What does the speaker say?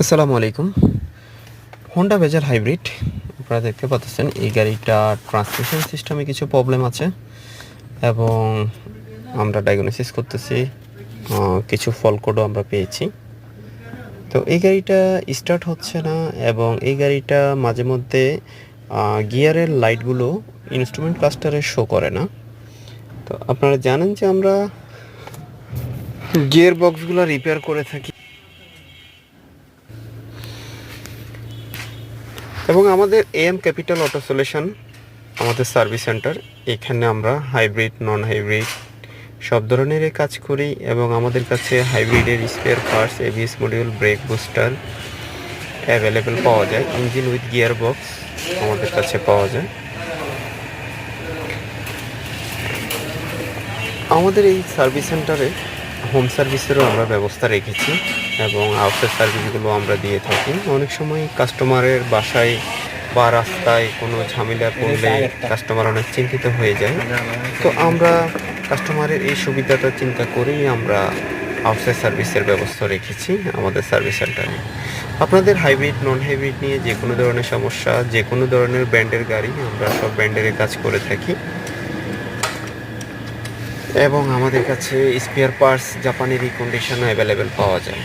আসসালামু আলাইকুম। হোন্ডা বেজার হাইব্রিড আপনারা দেখতে পাচ্ছেন, এই গাড়িটা ট্রান্সমিশন সিস্টেমে কিছু প্রবলেম আছে এবং আমরা ডায়াগনোসিস করতেছি, কিছু ফল্ট কোডও আমরা পেয়েছি। তো এই গাড়িটা স্টার্ট হচ্ছে না এবং এই গাড়িটা মাঝে মধ্যে গিয়ারের লাইটগুলো ইনস্ট্রুমেন্ট ক্লাস্টারে শো করে না। তো আপনারা জানেন যে আমরা গিয়ার বক্সগুলো রিপেয়ার করে থাকি এবং আমাদের এম ক্যাপিটাল অটো সলিউশন আমাদের সার্ভিস সেন্টার। এখানে আমরা হাইব্রিড, নন হাইব্রিড সব ধরনেরই কাজ করি এবং আমাদের কাছে হাইব্রিডের spare parts, ABS module, brake booster available পাওয়া যায়। ইঞ্জিন উইথ গিয়ার বক্স আমাদের কাছে পাওয়া যায়। আমাদের এই সার্ভিস সেন্টারে হোম সার্ভিসেরও আমরা ব্যবস্থা রেখেছি এবং আউটসাইড সার্ভিসগুলো আমরা দিয়ে থাকি। অনেক সময় কাস্টমারের বাসায় বা রাস্তায় কোনো ঝামেলা পড়লে কাস্টমার অনেক চিন্তিত হয়ে যায়। তো আমরা কাস্টমারের এই সুবিধাটা চিন্তা করেই আমরা আউটসাইড সার্ভিসের ব্যবস্থা রেখেছি আমাদের সার্ভিস সেন্টারে। আপনাদের হাইব্রিড, নন হাইব্রিড নিয়ে যে কোনো ধরনের সমস্যা, যে কোনো ধরনের ব্র্যান্ডের গাড়ি, আমরা সব ব্র্যান্ডের কাজ করে থাকি এবং আমাদের কাছে স্পেয়ার পার্টস জাপানি রিকন্ডিশন অ্যাভেলেবেল পাওয়া যায়।